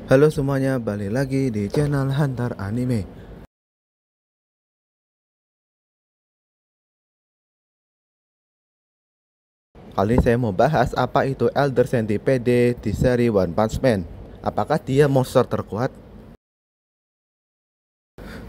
Halo semuanya, balik lagi di channel Hunter Anime. Kali ini saya mau bahas apa itu Elder Centipede di seri One Punch Man. Apakah dia monster terkuat?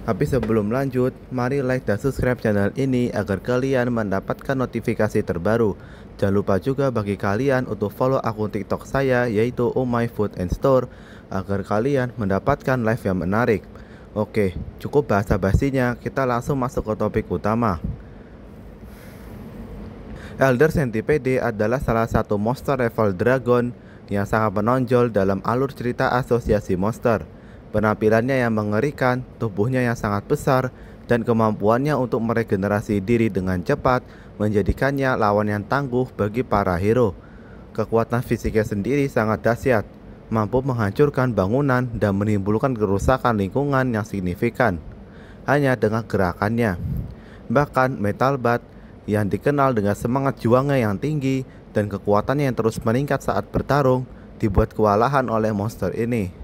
Tapi sebelum lanjut, mari like dan subscribe channel ini agar kalian mendapatkan notifikasi terbaru. Jangan lupa juga bagi kalian untuk follow akun TikTok saya yaitu Oh My Food and Store agar kalian mendapatkan live yang menarik. Oke, cukup basa-basinya, kita langsung masuk ke topik utama. Elder Centipede adalah salah satu monster level dragon yang sangat menonjol dalam alur cerita asosiasi monster. Penampilannya yang mengerikan, tubuhnya yang sangat besar, dan kemampuannya untuk meregenerasi diri dengan cepat menjadikannya lawan yang tangguh bagi para hero. Kekuatan fisiknya sendiri sangat dahsyat, mampu menghancurkan bangunan dan menimbulkan kerusakan lingkungan yang signifikan hanya dengan gerakannya. Bahkan Metal Bat yang dikenal dengan semangat juangnya yang tinggi dan kekuatannya yang terus meningkat saat bertarung dibuat kewalahan oleh monster ini.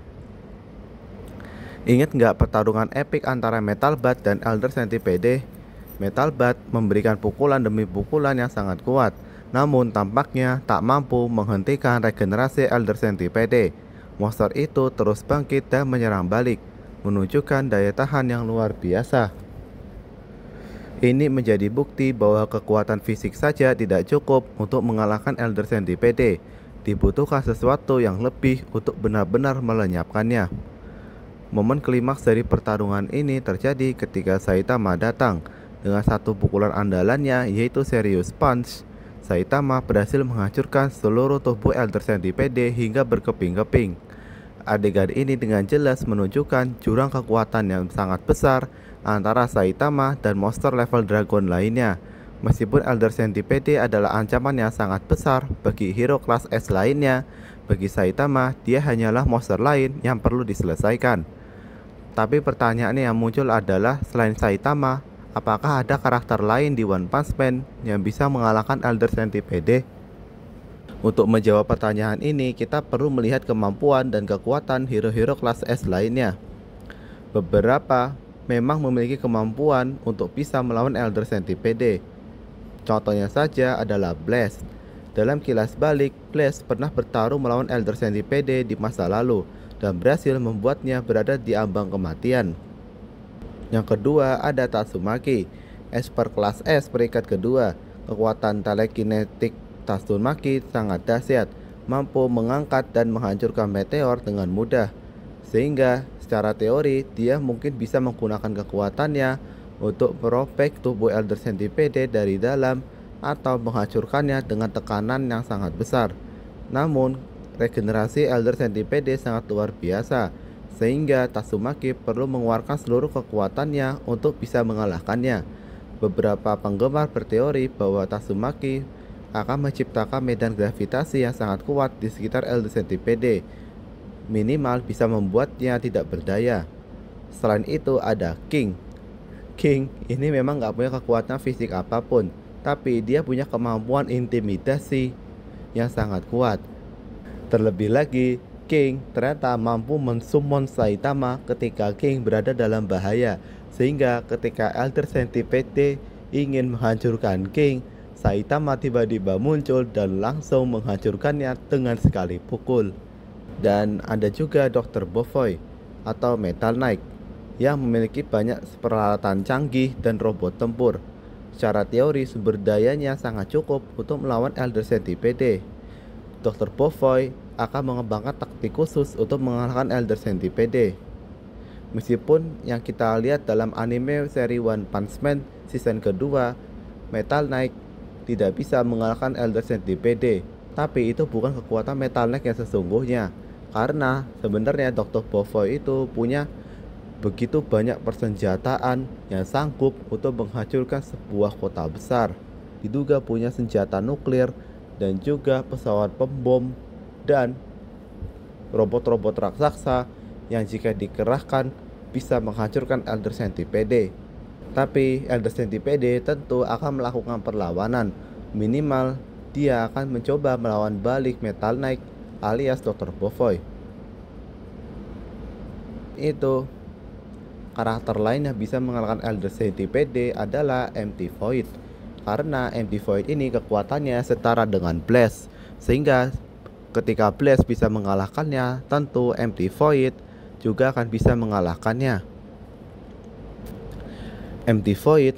Ingat nggak pertarungan epik antara Metal Bat dan Elder Centipede? Metal Bat memberikan pukulan demi pukulan yang sangat kuat, namun tampaknya tak mampu menghentikan regenerasi Elder Centipede. Monster itu terus bangkit dan menyerang balik, menunjukkan daya tahan yang luar biasa. Ini menjadi bukti bahwa kekuatan fisik saja tidak cukup untuk mengalahkan Elder Centipede. Dibutuhkan sesuatu yang lebih untuk benar-benar melenyapkannya. Momen klimaks dari pertarungan ini terjadi ketika Saitama datang. Dengan satu pukulan andalannya yaitu Serious Punch, Saitama berhasil menghancurkan seluruh tubuh Elder Centipede hingga berkeping-keping. Adegan ini dengan jelas menunjukkan jurang kekuatan yang sangat besar antara Saitama dan monster level dragon lainnya. Meskipun Elder Centipede adalah ancaman yang sangat besar bagi hero kelas S lainnya, bagi Saitama dia hanyalah monster lain yang perlu diselesaikan. Tapi pertanyaan yang muncul adalah, selain Saitama, apakah ada karakter lain di One Punch Man yang bisa mengalahkan Elder Centipede? Untuk menjawab pertanyaan ini, kita perlu melihat kemampuan dan kekuatan hero-hero kelas S lainnya. Beberapa memang memiliki kemampuan untuk bisa melawan Elder Centipede. Contohnya saja adalah Blast. Dalam kilas balik, Blast pernah bertarung melawan Elder Centipede di masa lalu dan berhasil membuatnya berada di ambang kematian. Yang kedua ada Tatsumaki, expert kelas S peringkat kedua. Kekuatan telekinetik Tatsumaki sangat dahsyat, mampu mengangkat dan menghancurkan meteor dengan mudah. Sehingga secara teori dia mungkin bisa menggunakan kekuatannya untuk merobek tubuh Elder Centipede dari dalam atau menghancurkannya dengan tekanan yang sangat besar. Namun, regenerasi Elder Centipede sangat luar biasa, sehingga Tatsumaki perlu mengeluarkan seluruh kekuatannya untuk bisa mengalahkannya. Beberapa penggemar berteori bahwa Tatsumaki akan menciptakan medan gravitasi yang sangat kuat di sekitar Elder Centipede, minimal bisa membuatnya tidak berdaya. Selain itu ada King. King ini memang gak punya kekuatan fisik apapun, tapi dia punya kemampuan intimidasi yang sangat kuat. Terlebih lagi, King ternyata mampu mensummon Saitama ketika King berada dalam bahaya, sehingga ketika Elder Centipede ingin menghancurkan King, Saitama tiba-tiba muncul dan langsung menghancurkannya dengan sekali pukul. Dan ada juga Dr. Bofoy atau Metal Knight yang memiliki banyak peralatan canggih dan robot tempur. Secara teori sumber dayanya sangat cukup untuk melawan Elder Centipede. Dr. Bofoy akan mengembangkan taktik khusus untuk mengalahkan Elder Centipede. Meskipun yang kita lihat dalam anime seri One Punch Man season kedua, Metal Knight tidak bisa mengalahkan Elder Centipede, tapi itu bukan kekuatan Metal Knight yang sesungguhnya, karena sebenarnya Dr. Bofoy itu punya begitu banyak persenjataan yang sanggup untuk menghancurkan sebuah kota besar. Diduga punya senjata nuklir dan juga pesawat pembom dan robot-robot raksasa yang jika dikerahkan bisa menghancurkan Elder Centipede. Tapi Elder Centipede tentu akan melakukan perlawanan. Minimal dia akan mencoba melawan balik Metal Knight alias Dr. Bofoy. itu karakter lain yang bisa mengalahkan Elder Centipede adalah Empty Void. Karena Empty Void ini kekuatannya setara dengan Blast, sehingga ketika Blast bisa mengalahkannya, tentu Empty Void juga akan bisa mengalahkannya. Empty Void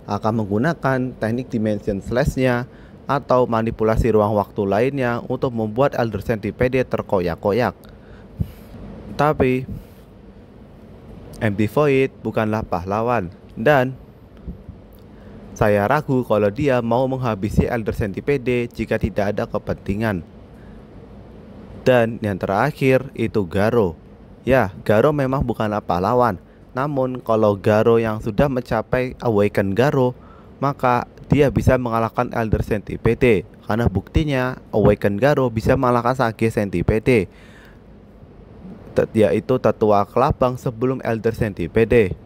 akan menggunakan teknik Dimension Slash-nya atau manipulasi ruang waktu lainnya untuk membuat Elder Centipede terkoyak-koyak. Tapi Empty Void bukanlah pahlawan, dan saya ragu kalau dia mau menghabisi Elder Centipede jika tidak ada kepentingan. Dan yang terakhir itu Garo. Ya, Garo memang bukanlah pahlawan, namun kalau Garo yang sudah mencapai Awaken Garo, maka dia bisa mengalahkan Elder Centipede. Karena buktinya Awaken Garo bisa mengalahkan Sage Centipede, yaitu tetua kelabang sebelum Elder Centipede.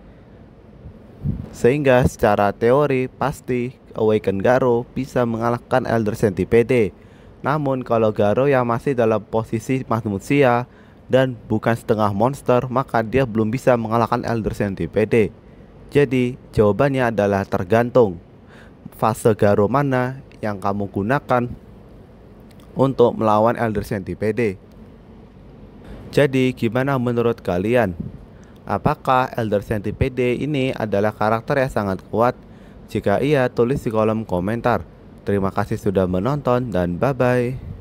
Sehingga secara teori pasti Awaken Garo bisa mengalahkan Elder Centipede. Namun kalau Garo yang masih dalam posisi manusia dan bukan setengah monster, maka dia belum bisa mengalahkan Elder Centipede. Jadi jawabannya adalah tergantung fase Garo mana yang kamu gunakan untuk melawan Elder Centipede. Jadi gimana menurut kalian? Apakah Elder Centipede ini adalah karakter yang sangat kuat? Jika iya, tulis di kolom komentar. Terima kasih sudah menonton dan bye-bye.